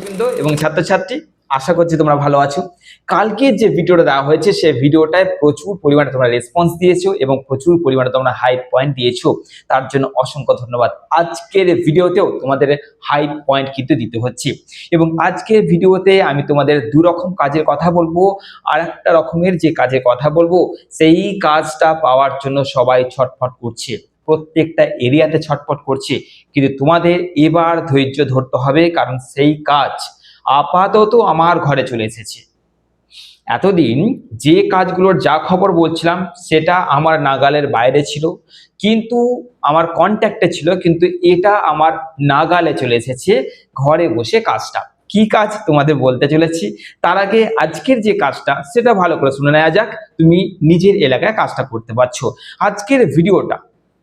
বৃন্দ এবং ছাত্রছাত্রী, আশা করছি তোমরা ভালো আছো। কালকে যে ভিডিওটা দেওয়া হয়েছে সেই ভিডিওটায় প্রচুর পরিমাণে তোমরা রেসপন্স দিয়েছো এবং প্রচুর পরিমাণে তোমরা হাই পয়েন্ট দিয়েছো, তার জন্য অসংখ্য ধন্যবাদ। আজকের ভিডিওতেও তোমাদের হাই পয়েন্ট কিন্তু দিতে হচ্ছে এবং আজকের ভিডিওতে আমি তোমাদের দু রকম কাজের কথা বলবো। আর একটা রকমের যে কাজের কথা বলবো সেই কাজটা পাওয়ার জন্য সবাই ছটফট করছে, প্রত্যেকটা এরিয়াতে ছটফট করছে, কিন্তু তোমাদের এবার ধৈর্য ধরতে হবে, কারণ সেই কাজ আপাতত আমার ঘরে চলে এসেছে। এতদিন যে কাজগুলোর যা খবর বলছিলাম সেটা আমার নাগালের বাইরে ছিল, কিন্তু আমার কন্ট্যাক্টে ছিল, কিন্তু এটা আমার নাগালে চলে এসেছে ঘরে বসে কাজটা। কি কাজ তোমাদের বলতে চলেছি, তার আগে আজকের যে কাজটা সেটা ভালো করে শুনে নেওয়া যাক, তুমি নিজের এলাকায় কাজটা করতে পারছো। আজকের ভিডিওটা,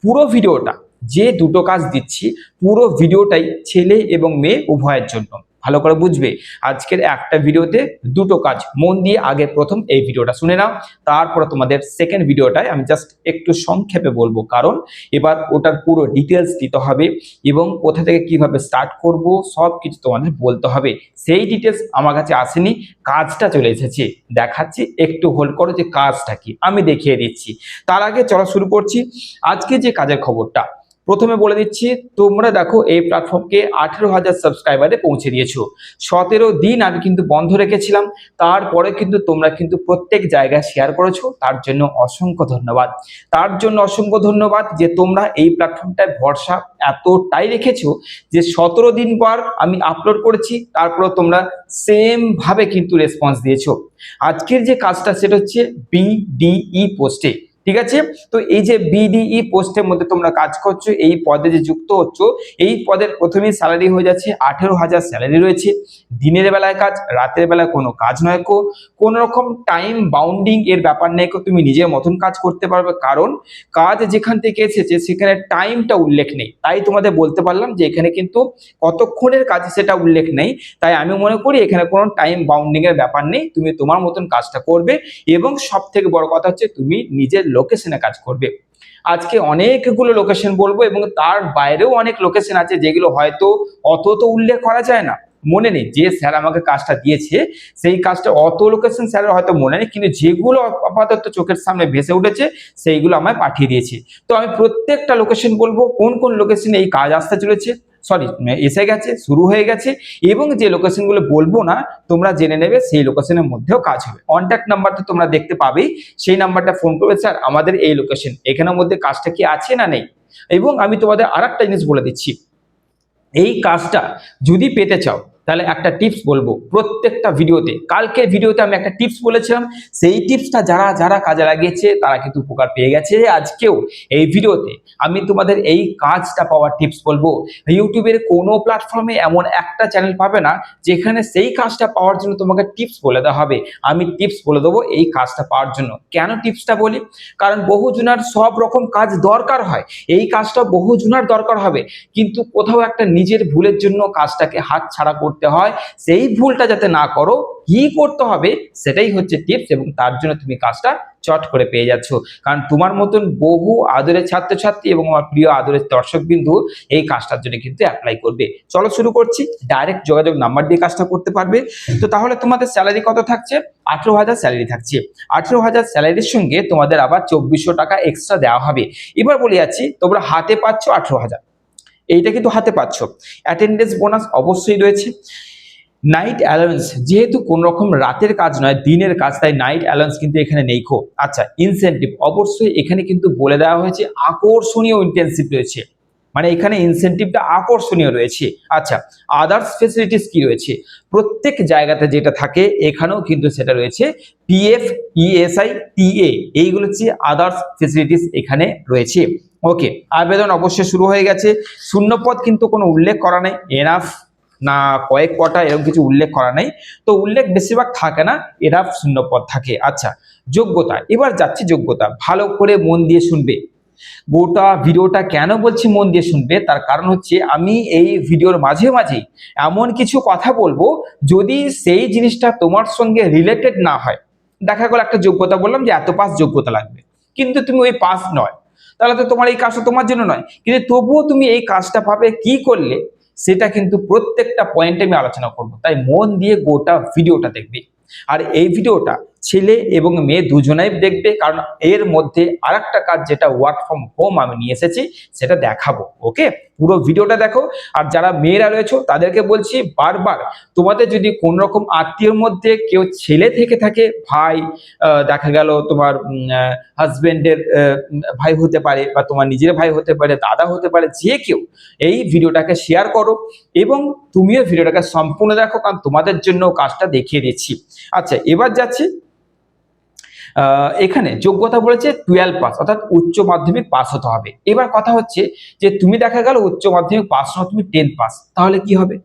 পুরো ভিডিওটা, যে দুটো কাজ দিচ্ছি পুরো ভিডিওটাই ছেলে এবং মেয়ে উভয়ের জন্য। ভালো করে বুঝবে, আজকের একটা ভিডিওতে দুটো কাজ। মন দিয়ে আগে প্রথম এই ভিডিওটা শুনে নাও, তারপরে তোমাদের সেকেন্ড ভিডিওটায় আমি জাস্ট একটু সংক্ষেপে বলবো, কারণ এবার ওটার পুরো ডিটেলস দিতে হবে এবং কোথা থেকে কিভাবে স্টার্ট করব সব কিছু তোমাদের বলতে হবে। সেই ডিটেলস আমার কাছে আসেনি, কাজটা চলে এসেছে। দেখাচ্ছি, একটু হোল্ড করো যে কাজটা কি আমি দেখিয়ে দিচ্ছি। তার আগে চলো শুরু করছি আজকে যে কাজের খবরটা। প্রথমে বলে দিচ্ছি, তোমরা দেখো এই প্ল্যাটফর্মকে 18,000 সাবস্ক্রাইবারে পৌঁছে দিয়েছো। 17 দিন আমি কিন্তু বন্ধ রেখেছিলাম, তারপরে কিন্তু তোমরা কিন্তু প্রত্যেক জায়গায় শেয়ার করেছো, তার জন্য অসংখ্য ধন্যবাদ। তার জন্য অসংখ্য ধন্যবাদ যে তোমরা এই প্ল্যাটফর্মটায় ভরসা এতটাই রেখেছো যে 17 দিন পর আমি আপলোড করেছি, তারপরে তোমরা সেম ভাবে কিন্তু রেসপন্স দিয়েছো। আজকের যে কাজটা সেটা হচ্ছে বিডিই পোস্টে, ঠিক আছে? তো এই যে বিডিই পোস্টের মধ্যে তোমরা কাজ করছো, এই পদে যে যুক্ত হচ্ছ, এই পদের প্রথমেই স্যালারি হয়ে যাচ্ছে 18,000 স্যালারি রয়েছে। দিনের বেলায় কাজ, রাতের বেলায় কোনো কাজ নয় কো, কোনো রকম টাইম বাউন্ডিং এর ব্যাপার নেই কো, তুমি নিজের মতন কাজ করতে পারবে, কারণ কাজ যেখান থেকে এসেছে সেখানে টাইমটা উল্লেখ নেই। তাই তোমাদের বলতে পারলাম যে এখানে কিন্তু কতক্ষণের কাজ সেটা উল্লেখ নেই। তাই আমি মনে করি এখানে কোনো টাইম বাউন্ডিং এর ব্যাপার নেই, তুমি তোমার মতন কাজটা করবে এবং সব থেকে বড় কথা হচ্ছে তুমি নিজের লোকেশনে কাজ করবে। আজকে অনেকগুলো লোকেশন বলবো এবং তার বাইরেও অনেক লোকেশন আছে যেগুলো হয়তো অত তো উল্লেখ করা যায় না, মনে নেই। যে স্যার আমাকে কাজটা দিয়েছে সেই কাজটা অত লোকেশন স্যারের হয়তো মনে নেই, কিন্তু যেগুলো আপাতত চোখের সামনে ভেসে উঠেছে সেইগুলো আমায় পাঠিয়ে দিয়েছে। তো আমি প্রত্যেকটা লোকেশন বলবো কোন কোন লোকেশনে এই কাজ আসতে চলেছে, সরি এসে গেছে, শুরু হয়ে গেছে, এবং যে লোকেশনগুলো বলবো না তোমরা জেনে নেবে সেই লোকেশনের মধ্যেও কাজ হবে। কন্ট্যাক্ট নাম্বার তো তোমরা দেখতে পাবেই, সেই নাম্বারটা ফোন করবে, স্যার আমাদের এই লোকেশন, এখানের মধ্যে কাজটা কি আছে না নেই। এবং আমি তোমাদের আরেকটা জিনিস বলে দিচ্ছি, এই কাজটা যদি পেতে চাও তাহলে একটা টিপস বলবো প্রত্যেকটা ভিডিওতে। কালকে ভিডিওতে আমি একটা টিপস বলেছিলাম, সেই টিপসটা যারা যারা কাজে লাগিয়েছে তারা কিন্তু উপকার পেয়ে গেছে। আজকেও এই ভিডিওতে আমি তোমাদের এই কাজটা পাওয়ার টিপস বলবো। ইউটিউবের কোনো প্ল্যাটফর্মে এমন একটা চ্যানেল পাবে না যেখানে সেই কাজটা পাওয়ার জন্য তোমাকে টিপস বলে দেওয়া হবে। আমি টিপস বলে দেবো এই কাজটা পাওয়ার জন্য। কেন টিপসটা বলি, কারণ বহুজনার সব রকম কাজ দরকার হয়, এই কাজটা বহুজনার দরকার হবে, কিন্তু কোথাও একটা নিজের ভুলের জন্য কাজটাকে হাতছাড়া করতে হয়। সেই ভুলটা যাতে না করো, কি করতে হবে সেটাই হচ্ছে টিপস, এবং তার জন্য তুমি কাজটা চট করে পেয়ে যাচ্ছ। কারণ তোমার মতন বহু আদরের ছাত্রছাত্রী এবং আমার প্রিয় আদরের দর্শকবিন্দু এই কাজটার জন্য কিন্তু অ্যাপ্লাই করবে। চলো শুরু করছি, ডাইরেক্ট যোগাযোগ নাম্বার দিয়ে কাজটা করতে পারবে। তো তাহলে তোমাদের স্যালারি কত থাকছে? 18,000 স্যালারি থাকছে। 18,000 স্যালারির সঙ্গে তোমাদের আবার 2400 টাকা এক্সট্রা দেওয়া হবে। এবার বলে যাচ্ছি, তোমরা হাতে পাচ্ছ 18,000, এইটা কিন্তু হাতে পাচ্ছ। অ্যাটেন্ডেন্স বোনাস অবশ্যই রয়েছে। নাইট অ্যালাউন্স, যেহেতু কোন রকম রাতের কাজ নয় দিনের কাজ, তাই নাইট অ্যালাউন্স কিন্তু এখানে নেই খো। আচ্ছা, ইনসেনটিভ অবশ্যই এখানে কিন্তু বলে দেওয়া হয়েছে আকর্ষণীয় ইনটেনসিভ রয়েছে, মানে এখানে ইনসেনটিভটা আকর্ষণীয় রয়েছে। আচ্ছা, আদার্স ফেসিলিটিস কি রয়েছে? প্রত্যেক জায়গাতে যেটা থাকে এখানেও কিন্তু সেটা রয়েছে। পিএফ, ইএসআই, টিএ, এইগুলো হচ্ছে আদার্স ফেসিলিটিস এখানে রয়েছে। ওকে, আবেদন অবশ্যই শুরু হয়ে গেছে। শূন্যপদ কিন্তু কোনো উল্লেখ করা নেই, এনাফ না কয়েক কটা এরকম কিছু উল্লেখ করা নেই, তো উল্লেখ বেশিরভাগ থাকে না, এনাফ শূন্যপদ থাকে। আচ্ছা, যোগ্যতা, এবার যাচ্ছি যোগ্যতা। ভালো করে মন দিয়ে শুনবে, গোটা ভিডিওটা কেন বলছি মন দিয়ে শুনবে, তার কারণ হচ্ছে আমি এই ভিডিওর মাঝে মাঝে এমন কিছু কথা বলবো যদি সেই জিনিসটা তোমার সঙ্গে রিলেটেড না হয়। দেখা গেল একটা যোগ্যতা বললাম যে এত পাস যোগ্যতা লাগবে, কিন্তু তুমি ওই পাস নয়, তাহলে তো তোমার এই কাজটা তোমার জন্য নয়। কিন্তু তবুও তুমি এই কাজটা পাবে কি করলে, সেটা কিন্তু প্রত্যেকটা পয়েন্টে আমি আলোচনা করব, তাই মন দিয়ে গোটা ভিডিওটা দেখবে। আর এই ভিডিওটা ছেলে এবং মেয়ে দুজনেই দেখবে, কারণ এর মধ্যে আরেকটা কাজ যেটা ওয়ার্ক ফ্রম হোম আমি নিয়ে এসেছি সেটা দেখাবো। ওকে, পুরো ভিডিওটা দেখো। আর যারা মেয়েরা রয়েছে তাদেরকে বলছি বারবার, তোমাদের যদি কোন রকম আত্মীয়র মধ্যে কেউ ছেলে থেকে থাকে, ভাই, দেখা গেল তোমার হাজবেন্ডের ভাই হতে পারে, বা তোমার নিজের ভাই হতে পারে, দাদা হতে পারে, যে কেউ এই ভিডিওটাকে শেয়ার করো এবং তুমিও ভিডিওটাকে সম্পূর্ণ দেখো, কারণ তোমাদের জন্য কাজটা দেখিয়ে দিচ্ছি। আচ্ছা, এবার যাচ্ছি। এখানে যোগ্যতা বলেছে 12 পাস, অর্থাৎ উচ্চ মাধ্যমিক পাস হতে হবে। এবার কথা হচ্ছে যে তুমি দেখা গেল উচ্চ মাধ্যমিক পাস না, তুমি 10 পাস, তাহলে কি হবে?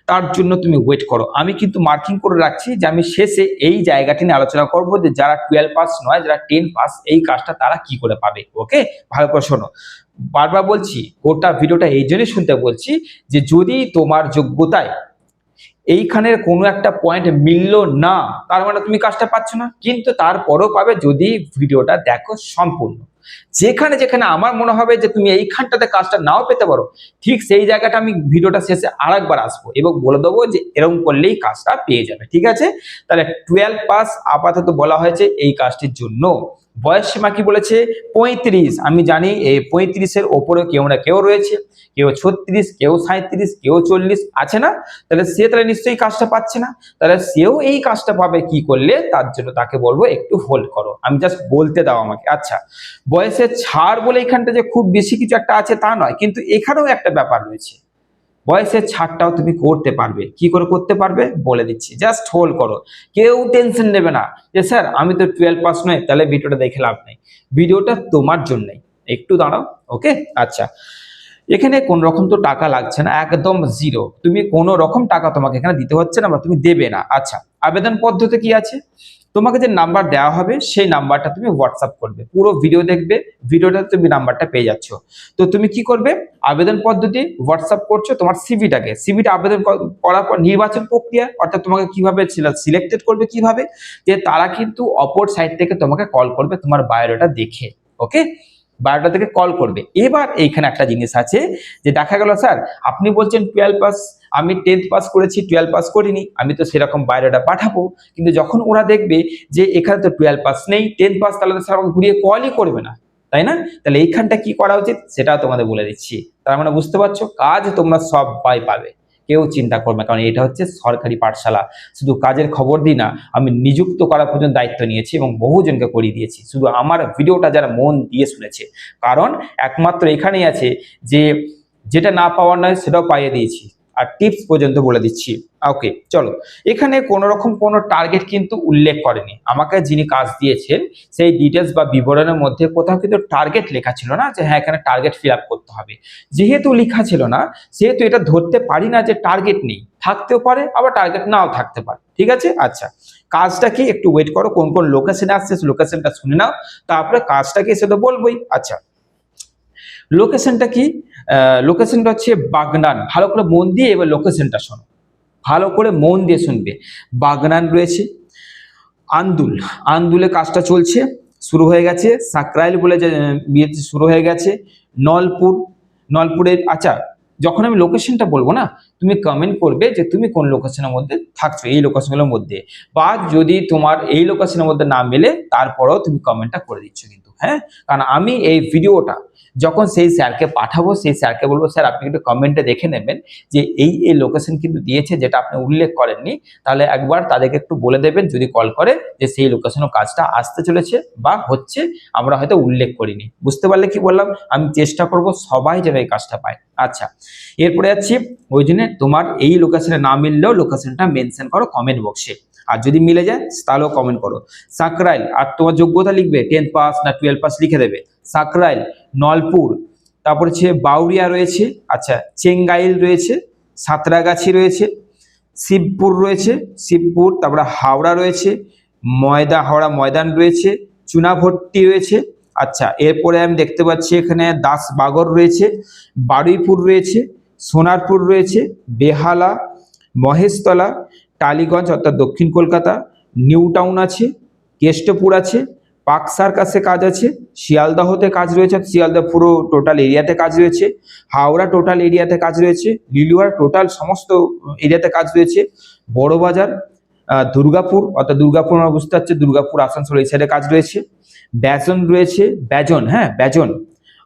তার জন্য তুমি ওয়েট করো, আমি কিন্তু মার্কিং করে রাখছি যে আমি শেষে এই জায়গাটি নিয়ে আলোচনা করব যে যারা 12 পাস নয়, যারা 10 পাস, এই কাজটা তারা কি করে পাবে। ওকে, ভালো করে শোনো। বারবার বলছি, গোটা ভিডিওটা এই জন্যই শুনতে বলছি যে যদি তোমার যোগ্যতায় এইখানের কোনো একটা পয়েন্ট মিললো না, তার মানে তুমি কাজটা পাচ্ছ না, কিন্তু তারপরও পাবে যদি ভিডিওটা দেখো সম্পূর্ণ। যেখানে যেখানে আমার মনে হবে যে তুমি এইখানটাতে কাজটা নাও পেতে পারো, ঠিক সেই জায়গাটা আমি ভিডিওটা শেষে আরেকবার আসবো এবং বলে দেবো যে এরকম করলেই কাজটা পেয়ে যাবে। ঠিক আছে, তাহলে 12 পাস আপাতত বলা হয়েছে এই কাজটির জন্য। বয়স সীমা কি বলেছে? 35। আমি জানি এই 35-এর ওপরে কেউ না কেউ রয়েছে, কেউ 36, কেউ 37, কেউ 40 আছে না? তাহলে সে তাহলে নিশ্চয়ই কাজটা পাচ্ছে না, তাহলে সেও এই কাজটা পাবে কি করলে? তার জন্য তাকে বলবো একটু হোল্ড করো, আমি জাস্ট বলতে দাও আমাকে। আচ্ছা, বয়সের ছাড় বলে এখানটা যে খুব বেশি কিছু একটা আছে তা নয়, কিন্তু এখানেও একটা ব্যাপার রয়েছে, বয়সের ছাড়টাও তুমি করতে পারবে। কি করে করতে পারবে বলে দিচ্ছি, জাস্ট হোল্ড করো। কেউ টেনশন নেবে না যে স্যার আমি তো 12 পাস নয়, তাহলে ভিডিওটা দেখে লাভ নেই। ভিডিওটা তোমার জন্যই, একটু দাঁড়াও। ওকে, আচ্ছা, এখানে কোন রকম তো টাকা লাগছে না, একদম জিরো, তুমি কোনো রকম টাকা তোমাকে এখানে দিতে হচ্ছে না বা তুমি দেবে না। আচ্ছা, আবেদন পদ্ধতি কি আছে? তোমাকে যে নাম্বার দেওয়া হবে সেই নাম্বারটা তুমি হোয়াটসঅ্যাপ করবে, পুরো ভিডিও দেখবে, ভিডিওটা তুমি নাম্বারটা পেয়ে যাচ্ছ। তো তুমি কি করবে? আবেদন পদ্ধতি হোয়াটসঅ্যাপ করছো তোমার সিভিটা আবেদন করার পর নির্বাচন প্রক্রিয়া, অর্থাৎ তোমাকে কিভাবে সিলেক্টেড করবে, কিভাবে যে তারা কিন্তু অপর সাইড থেকে তোমাকে কল করবে তোমার বায়োডাটা দেখে। ওকে, বায়োডাটা থেকে কল করবে। এবার এইখানে একটা জিনিস আছে যে দেখা গেল স্যার আপনি বলছেন 12 পাস, আমি 10th পাস করেছি, 12 পাস করিনি, আমি তো সেরকম বায়োডাটা পাঠাবো, কিন্তু যখন ওরা দেখবে যে এখানে তো 12 পাস নেই, 10 পাস, তাহলে তো স্যার আমাকে ঘুরিয়ে কলই করবে না, তাই না? তাহলে এইখানটা কি করা উচিত সেটাও তোমাদের বলে দিচ্ছি। তার মানে বুঝতে পারছো, কাজ তোমরা সবাই পাবে, কেউ চিন্তা করবে না, কারণ এটা হচ্ছে সরকারি পাঠশালা। শুধু কাজের খবর দিই না, আমি নিযুক্ত করার পর্যন্ত দায়িত্ব নিয়েছি এবং বহুজনকে করিয়ে দিয়েছি, শুধু আমার ভিডিওটা যারা মন দিয়ে শুনেছে। কারণ একমাত্র এখানেই আছে যে যেটা না পাওয়ার নয় সেটাও পাইয়ে দিয়েছি, আর টিপস পর্যন্ত বলে দিচ্ছি। ওকে, চলো। এখানে কোন রকম কোনো টার্গেট কিন্তু উল্লেখ করেনি, আমাকে যিনি কাজ দিয়েছেন সেই ডিটেলস বা বিবরণের মধ্যে কোথাও কিন্তু টার্গেট লেখা ছিল না যে হ্যাঁ এখানে টার্গেট ফিল আপ করতে হবে। যেহেতু লেখা ছিল না, সেহেতু এটা ধরতে পারি না যে টার্গেট নেই, থাকতেও পারে আবার টার্গেট নাও থাকতে পারে। ঠিক আছে, আচ্ছা, কাজটা কি একটু ওয়েট করো, কোন কোন লোকেশনে আসছে লোকেশনটা শুনে নাও, তারপরে কাজটা কি সেটা বলবোই। আচ্ছা, লোকেশনটা কি? লোকেশনটা হচ্ছে বাগনান। ভালো করে মন দিয়ে এবার লোকেশনটা শোনো, ভালো করে মন দিয়ে শুনবে। বাগনান রয়েছে, আন্দুলে কাজটা চলছে, শুরু হয়ে গেছে। সাকরাইল বলে যে বিয়েতে শুরু হয়ে গেছে। নলপুরের, আচ্ছা, যখন আমি লোকেশনটা বলবো না, তুমি কমেন্ট করবে যে তুমি কোন লোকেশনের মধ্যে থাকছো, এই লোকেশনগুলোর মধ্যে, বা যদি তোমার এই লোকেশনের মধ্যে না মেলে তারপরেও তুমি কমেন্টটা করে দিচ্ছ কিন্তু, হ্যাঁ, কারণ আমি এই ভিডিওটা যখন সেই স্যারকে পাঠাবো, সেই স্যারকে বলবো স্যার আপনি একটু কমেন্টে দেখে নেবেন যে এই লোকেশন কিন্তু দিয়েছে যেটা আপনি উল্লেখ করেননি, তাহলে একবার তাদেরকে একটু বলে দেবেন যদি কল করে যে সেই লোকেশনের কাজটা আসতে চলেছে বা হচ্ছে, আমরা হয়তো উল্লেখ করিনি। বুঝতে পারলে কি বললাম? আমি চেষ্টা করব সবাই যেন এই কাজটা পায়। আচ্ছা, এরপরে যাচ্ছি, ওই জন্য তোমার এই লোকেশনে না মিললেও লোকেশনটা মেনশন করো কমেন্ট বক্সে, আর যদি মিলে যায় তাহলেও কমেন্ট করো। সাকরাইল, আর তোমার যোগ্যতা লিখবে 10 পাস না 12 পাস লিখে দেবে। সাকরাইল, নলপুর, তারপর হচ্ছে বাউরিয়া রয়েছে, আচ্ছা, চেঙ্গাইল রয়েছে, সাঁতরাগাছি রয়েছে, শিবপুর, তারপরে হাওড়া রয়েছে, হাওড়া ময়দান রয়েছে, চুনাভট্টি রয়েছে। আচ্ছা, এরপরে আমি দেখতে পাচ্ছি এখানে দাসবাগর রয়েছে, বারুইপুর রয়েছে, সোনারপুর রয়েছে, বেহালা, মহেশতলা, টালিগঞ্জ অর্থাৎ দক্ষিণ কলকাতা, নিউ টাউন আছে, কেষ্টপুর আছে, পাকসার কাছে কাজ আছে, শিয়ালদহতে কাজ রয়েছে, শিয়ালদহ পুরো টোটাল এরিয়াতে কাজ রয়েছে, হাওড়া টোটাল এরিয়াতে কাজ রয়েছে, লিলুয়ার টোটাল সমস্ত এরিয়াতে কাজ রয়েছে, বড়বাজার, দুর্গাপুর অর্থাৎ দুর্গাপুর আমরা বুঝতে পারছি দুর্গাপুর আসানসোল এই সাইডে কাজ রয়েছে, ব্যাজন রয়েছে, ব্যাজন, হ্যাঁ ব্যাজন,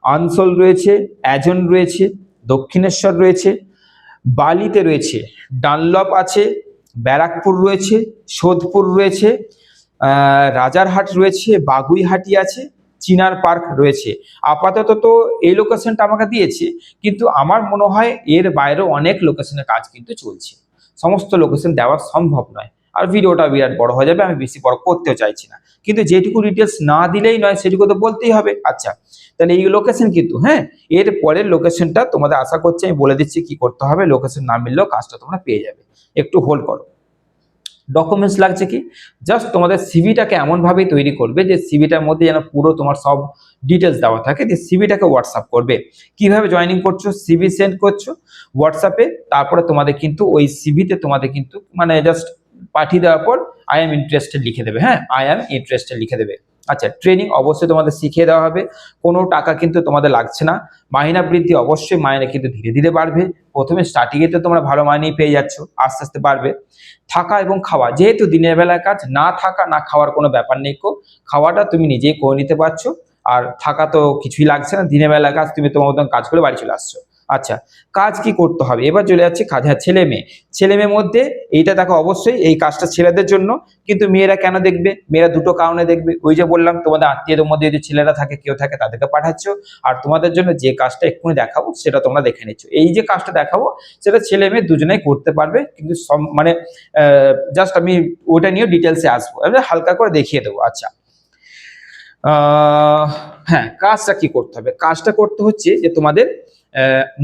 আনসোল রয়েছে, অ্যাজন রয়েছে, দক্ষিণেশ্বর রয়েছে, বালিতে রয়েছে, ডানলপ আছে, ব্যারাকপুর রয়েছে, সোদপুর রয়েছে, রাজারহাট রয়েছে, বাগুইহাটি আছে, চিনার পার্ক রয়েছে। আপাতত তো এই লোকেশনটা আমাকে দিয়েছে, কিন্তু আমার মনে হয় এর বাইরেও অনেক লোকেশনের কাজ কিন্তু চলছে, সমস্ত লোকেশন দেওয়া সম্ভব নয়, আর ভিডিওটা বিরাট বড় হয়ে যাবে, আমি বেশি বড় করতেও চাইছি না, কিন্তু যেটুকু ডিটেলস না দিলেই নয় সেটুকু তো বলতেই হবে। আচ্ছা, তাহলে এই লোকেশন কিন্তু, হ্যাঁ এর পরের লোকেশনটা তোমাদের আশা করছি আমি বলে দিচ্ছি কি করতে হবে, লোকেশন না মিললেও কাজটা তোমরা পেয়ে যাবে, একটু হোল্ড করো। ডকুমেন্টস লাগছে কি, জাস্ট তোমাদের সিভিটাকে এমনভাবেই তৈরি করবে যে সিভিটার মধ্যে যেন পুরো তোমার সব ডিটেলস দেওয়া থাকে, যে সিভিটাকে হোয়াটসঅ্যাপ করবে। কিভাবে জয়েনিং করছো, সিভি সেন্ড করছো হোয়াটসঅ্যাপে, তারপরে তোমাদের কিন্তু ওই সিভিতে তোমাদের কিন্তু মানে জাস্ট পাঠিয়ে দেওয়ার পর আই এম ইন্টারেস্টেড লিখে দেবে, হ্যাঁ আই এম ইন্টারেস্টেড লিখে দেবে। আচ্ছা, ট্রেনিং অবশ্যই তোমাদের শিখিয়ে দেওয়া হবে, কোনো টাকা কিন্তু তোমাদের লাগছে না, মাইনা বৃদ্ধি অবশ্যই, মাইনে কিন্তু ধীরে ধীরে বাড়বে, প্রথমে স্টার্টিংয়ে তো তোমরা ভালো মাইনেই পেয়ে যাচ্ছ, আস্তে আস্তে বাড়বে। থাকা এবং খাওয়া, যেহেতু দিনের বেলায় কাজ, না থাকা না খাওয়ার কোনো ব্যাপার নেই, খাওয়াটা তুমি নিজেই করে নিতে পারছো, আর থাকা তো কিছুই লাগছে না, দিনের বেলা কাজ, তুমি তোমার মতন কাজ করে বাড়ি চলে আসছো। আচ্ছা, কাজ কি করতে হবে, এবার চলে যাচ্ছে কাজ। হ্যাঁ, ছেলে মেয়ে, ছেলে মেয়ের মধ্যে এইটা দেখো অবশ্যই এই কাজটা ছেলেদের জন্য, কিন্তু মেয়েরা কেন দেখবে, মেয়েরা দুটো কারণে দেখবে, ওই যে বললাম তোমাদের আত্মীয়দের মধ্যে যদি ছেলেরা থাকে, কেউ থাকে, তাদেরকে পাঠাচ্ছ, আর তোমাদের জন্য যে কাজটা এক্ষুনি দেখাবো সেটা তোমরা দেখে নিচ্ছ। এই যে কাজটা দেখাবো সেটা ছেলে মেয়ে দুজনেই করতে পারবে, কিন্তু মানে জাস্ট আমি ওটা নিয়ে ডিটেলসে আসবো, আমি হালকা করে দেখিয়ে দেবো। আচ্ছা, হ্যাঁ কাজটা কি করতে হবে, কাজটা করতে হচ্ছে যে তোমাদের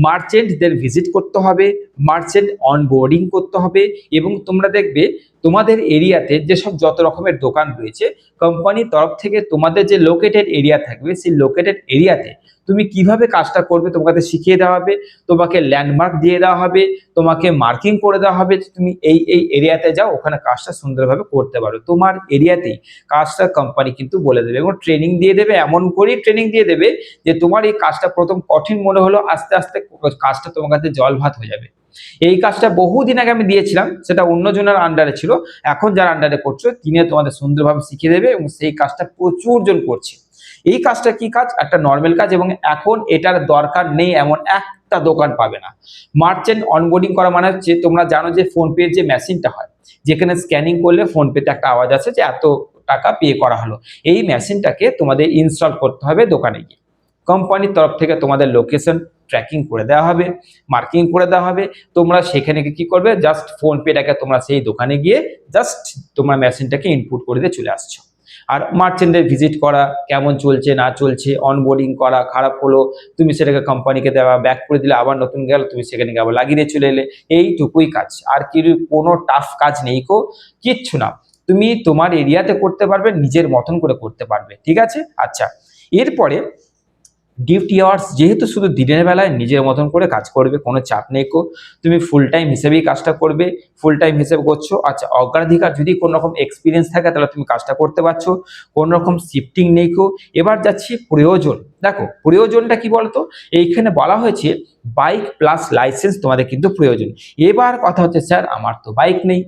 মার্চেন্টদের ভিজিট করতে হবে, মার্চেন্ট অনবোর্ডিং করতে হবে, এবং তোমরা দেখবে তোমাদের এরিয়াতে যেসব যত রকমের দোকান রয়েছে, কোম্পানির তরফ থেকে তোমাদের যে লোকেটেড এরিয়া থাকবে সেই লোকেটেড এরিয়াতে তুমি কিভাবে কাজটা করবে তোমাকে শিখিয়ে দেওয়া হবে, তোমাকে ল্যান্ডমার্ক দিয়ে দেওয়া হবে, তোমাকে মার্কিং করে দেওয়া হবে, তুমি এই এই এরিয়াতে যাও, ওখানে কাজটা সুন্দরভাবে করতে পারো, তোমার এরিয়াতেই কাজটা কোম্পানি কিন্তু বলে দেবে, এবং ট্রেনিং দিয়ে দেবে, এমন করেই ট্রেনিং দিয়ে দেবে যে তোমার এই কাজটা প্রথম কঠিন মনে হলো, আস্তে আস্তে কাজটা তোমার কাছে জল ভাত হয়ে যাবে। এই কাজটা বহুদিন আগে আমি দিয়েছিলাম, সেটা অন্যজনের আন্ডারে ছিল, এখন যারা আন্ডারে করছো তিনি তোমাদের সুন্দরভাবে শিখিয়ে দেবে, এবং সেই কাজটা প্রচুর জন করছে। এই কাজটা কি কাজ, একটা নর্মাল কাজ, এবং এখন এটার দরকার নেই এমন একটা দোকান পাবে না। মার্চেন্ট অনবোর্ডিং করা মানে হচ্ছে, তোমরা জানো যে ফোনপে যে মেশিনটা হয়, যেখানে স্ক্যানিং করলে ফোনপেতে একটা আওয়াজ আছে যে এত টাকা পে করা হলো, এই মেশিনটাকে তোমাদের ইনস্টল করতে হবে দোকানে গিয়ে। কোম্পানির তরফ থেকে তোমাদের লোকেশন ট্র্যাকিং করে দেওয়া হবে, মার্কিং করে দেওয়া হবে, তোমরা সেখানে কি করবে, জাস্ট ফোনপেটাকে তোমরা সেই দোকানে গিয়ে জাস্ট তোমার মেশিনটাকে ইনপুট করে দিয়ে চলে আসছো। আর মার্চেন্টের ভিজিট করা, কেমন চলছে না চলছে, অনবোর্ডিং করা, খারাপ হলো তুমি সেটাকে কোম্পানিকে দেওয়া, ব্যাক করে দিলে, আবার নতুন গেল তুমি সেখানে আবার লাগিয়ে দিয়ে চলে এলে, এইটুকুই কাজ, আর কি কোনো টাফ কাজ নেই কিচ্ছু না, তুমি তোমার এরিয়াতে করতে পারবে, নিজের মতন করে করতে পারবে, ঠিক আছে। আচ্ছা, এরপরে ডিউটি আওয়ার্স, যেহেতু শুধু দিনের বেলায় নিজের মতন করে কাজ করবে, কোনো চাপ নেই তুমি ফুল টাইম হিসেবেই কাজটা করবে, ফুল টাইম হিসেবে করছো। আচ্ছা, অগ্রাধিকার যদি কোনো রকম এক্সপিরিয়েন্স থাকে তাহলে তুমি কাজটা করতে পারছো, কোনো রকম শিফটিং নেই এবার যাচ্ছি প্রয়োজন। দেখো প্রয়োজনটা কি বলতো, এইখানে বলা হয়েছে বাইক প্লাস লাইসেন্স তোমাদের কিন্তু প্রয়োজন। এবার কথা হচ্ছে, স্যার আমার তো বাইক নেই,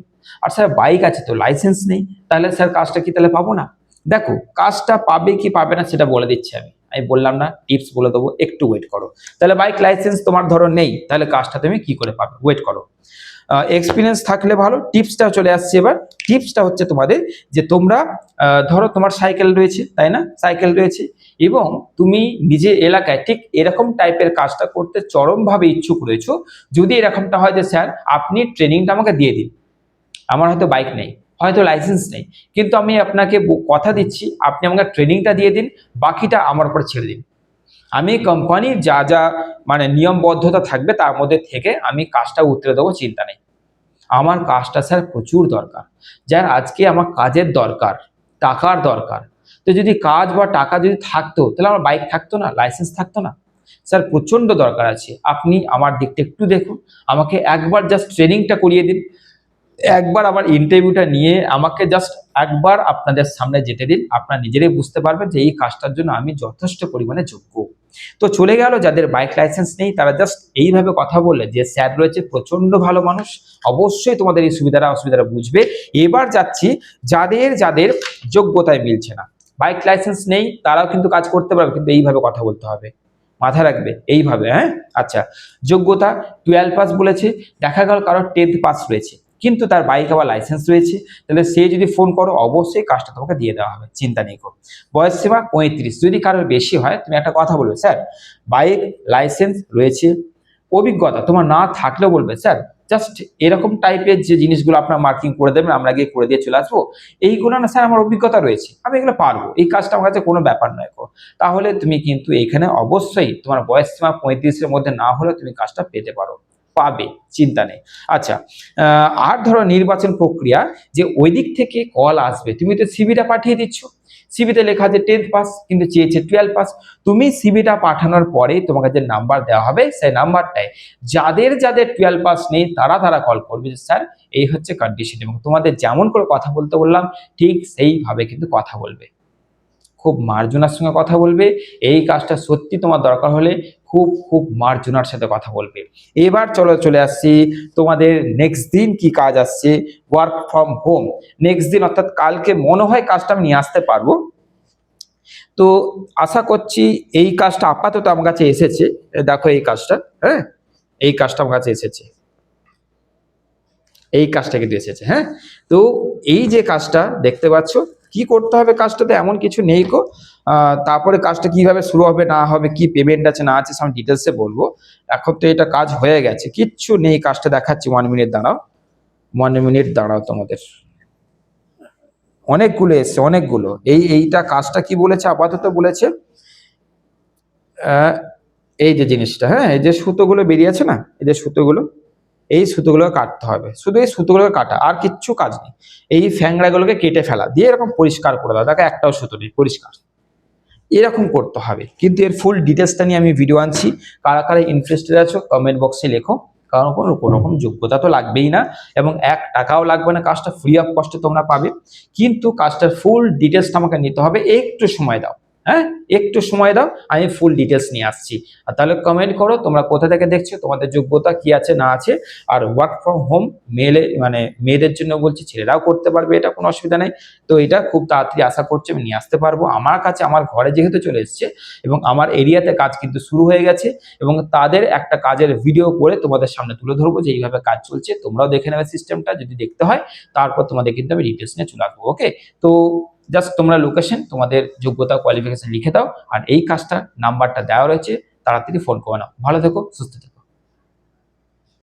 আর স্যার বাইক আছে তো লাইসেন্স নেই, তাহলে স্যার কাজটা কি তাহলে পাবো না? দেখো কাজটা পাবে কি পাবে না সেটা বলে দিচ্ছি আমি বললাম না, টিপস বলে দেবো, একটু ওয়েট করো। তাহলে বাইক লাইসেন্স তোমার ধরো নেই, তাহলে কাজটা তুমি কি করে পাবে, ওয়েট করো। এক্সপিরিয়েন্স থাকলে ভালো। টিপসটা চলে আসছে এবার। টিপসটা হচ্ছে তোমাদের যে তোমরা ধরো তোমার সাইকেল রয়েছে, তাই না, সাইকেল রয়েছে, এবং তুমি নিজে এলাকায় ঠিক এরকম টাইপের কাজটা করতে চরমভাবে ইচ্ছুক রয়েছো। যদি এরকমটা হয় যে স্যার আপনি ট্রেনিংটা আমাকে দিয়ে দিন, আমার হয়তো বাইক নেই, হয়তো লাইসেন্স নেই, কিন্তু আমি আপনাকে কথা দিচ্ছি আপনি আমাকে ট্রেনিংটা দিয়ে দিন, বাকিটা আমার উপর ছেড়ে দিন, আমি কোম্পানির যা যা মানে নিয়মবদ্ধতা থাকবে তার মধ্যে থেকে আমি কাজটা উতরে দেবো, চিন্তা নেই। আমার কাজটা স্যার প্রচুর দরকার, যার আজকে আমার কাজের দরকার, টাকার দরকার, তো যদি কাজ বা টাকা যদি থাকতো তাহলে আমার বাইক থাকতো না, লাইসেন্স থাকতো না। স্যার প্রচন্ড দরকার আছে, আপনি আমার দিকটা একটু দেখুন, আমাকে একবার জাস্ট ট্রেনিংটা করিয়ে দিন, একবার আমার ইন্টারভিউটা নিয়ে আমাকে জাস্ট একবার আপনাদের সামনে যেতে দিন, আপনারা নিজেরাই বুঝতে পারবেন যে এই কাজটার জন্য আমি যথেষ্ট পরিমাণে যোগ্য। তো চলে গেল যাদের বাইক লাইসেন্স নেই, তারা জাস্ট এইভাবে কথা বললে যে স্যার রয়েছে প্রচন্ড ভালো মানুষ, অবশ্যই তোমাদের এই সুবিধাটা অসুবিধাটা বুঝবে। এবার যাচ্ছি যাদের যাদের যোগ্যতায় মিলছে না, বাইক লাইসেন্স নেই তারাও কিন্তু কাজ করতে পারবে, কিন্তু এইভাবে কথা বলতে হবে, মাথায় রাখবে এইভাবে, হ্যাঁ। আচ্ছা, যোগ্যতা 12 পাস বলেছে, দেখা গেল কারোর 10th পাস রয়েছে কিন্তু তার বাইক আবার লাইসেন্স রয়েছে, তাহলে সে যদি ফোন করো অবশ্যই কাজটা তোমাকে দিয়ে দেওয়া হবে, চিন্তা নেই। বয়স সীমা 35, যদি কারোর বেশি হয় তুমি একটা কথা বলবে স্যার বাইক লাইসেন্স রয়েছে, অভিজ্ঞতা তোমার না থাকলেও বলবে স্যার জাস্ট এরকম টাইপের যে জিনিসগুলো আপনার মার্কিং করে দেবেন, আমরা গিয়ে করে দিয়ে চলে আসবো, এইগুলো না স্যার আমার অভিজ্ঞতা রয়েছে, আমি এগুলো পারবো, এই কাজটা আমার কাছে কোনো ব্যাপার নয়। তাহলে তুমি কিন্তু এখানে অবশ্যই তোমার বয়স সীমা 35-এর মধ্যে না হলে তুমি কাজটা পেতে পারো, পাবে, চিন্তা নেই। আচ্ছা, আর ধরো নির্বাচন প্রক্রিয়া, যে ওই দিক থেকে কল আসবে, তুমি তো সিভিটা পাঠিয়ে দিচ্ছ, সিভিতে লেখা আছে 10th পাস কিন্তু চেয়েছে 12 পাস, তুমি সিভিটা পাঠানোর পরে তোমাকে যে নাম্বার দেওয়া হবে সেই নাম্বারটায় যাদের যাদের 12 পাস নেই তারা তারা কল করবে যে স্যার এই হচ্ছে কন্ডিশন, এবং তোমাদের যেমন করে কথা বলতে বললাম ঠিক সেইভাবে কিন্তু কথা বলবে, খুব মার্জনার সঙ্গে কথা বলবে, এই কাজটা সত্যি তোমার দরকার হলে খুব খুব মার্জনার সাথে কথা বলবে। এবার চলে আসছি তোমাদের নেক্সট দিন কি কাজ আসছে, ওয়ার্ক ফ্রম হোম। নেক্সট দিন অর্থাৎ কালকে মনে হয় কাজটা আমি নিয়ে আসতে পারবো, তো আশা করছি এই কাজটা আপাতত আমার কাছে এসেছে, দেখো এই কাজটা, হ্যাঁ এই কাজটা আমার কাছে এসেছে, এই কাজটা কিন্তু এসেছে, হ্যাঁ। তো এই যে কাজটা দেখতে পাচ্ছ, কি করতে হবে কাজটাতে এমন কিছু নেই গো, তারপরে কাজটা কিভাবে শুরু হবে না হবে, কি পেমেন্ট আছে না আছে সব ডিটেলসে বলবো। এখন তো এটা কাজ হয়ে গেছে, কিচ্ছু নেই, কাজটা দেখাচ্ছি, 1 মিনিট দাঁড়াও, 1 মিনিট দাঁড়াও, তোমাদের অনেকগুলো এসছে, অনেকগুলো। এইটা কাজটা কি বলেছে আপাতত বলেছে, এই যে জিনিসটা, হ্যাঁ এই যে সুতোগুলো বেরিয়েছে না, এই যে সুতোগুলো, এই সুতোগুলো কাটতে হবে, শুধু এই সুতোগুলোকে কাটা, আর কিচ্ছু কাজ নেই, এই ফ্যাংড়াগুলোকে কেটে ফেলা দিয়ে এরকম পরিষ্কার করে দাও, দেখো একটাও সুতো নেই, পরিষ্কার এরকম করতে হবে। কিন্তু এর ফুল ডিটেলসটা নিয়ে আমি ভিডিও আনছি, কারা কারা ইন্টারেস্টেড আছো কমেন্ট বক্সে লেখো, কারণ কোনো রকম যোগ্যতা তো লাগবেই না এবং 1 টাকাও লাগবে না, কাজটা ফ্রি অফ কস্টে তোমরা পাবে, কিন্তু কাজটার ফুল ডিটেলসটা আমাকে নিতে হবে, একটু সময় দাও, হ্যাঁ একটু সময় দাও, আমি ফুল ডিটেলস নিয়ে আসছি। আর তাহলে কমেন্ট করো তোমরা কোথা থেকে দেখছো, তোমাদের যোগ্যতা কি আছে না আছে। আর ওয়ার্ক ফ্রম হোম মেলে মানে মেয়েদের জন্য বলছি, ছেলেরাও করতে পারবে, এটা কোনো অসুবিধা নেই। তো এটা খুব তাড়াতাড়ি আশা করছি আমি নিয়ে আসতে পারবো, আমার কাছে আমার ঘরে যেহেতু চলে এসছে এবং আমার এরিয়াতে কাজ কিন্তু শুরু হয়ে গেছে, এবং তাদের একটা কাজের ভিডিও করে তোমাদের সামনে তুলে ধরবো যে এইভাবে কাজ চলছে, তোমরাও দেখে নেবে সিস্টেমটা, যদি দেখতে হয় তারপর তোমাদের কিন্তু আমি ডিটেলস নিয়ে চলে আসবো। ওকে, তো জাস্ট তোমরা লোকেশন তোমাদের যোগ্যতা কোয়ালিফিকেশন লিখে দাও, আর এই কাজটা নাম্বারটা দেওয়া রয়েছে, তাড়াতাড়ি ফোন করে নাও। ভালো থেকো, সুস্থ থেকো।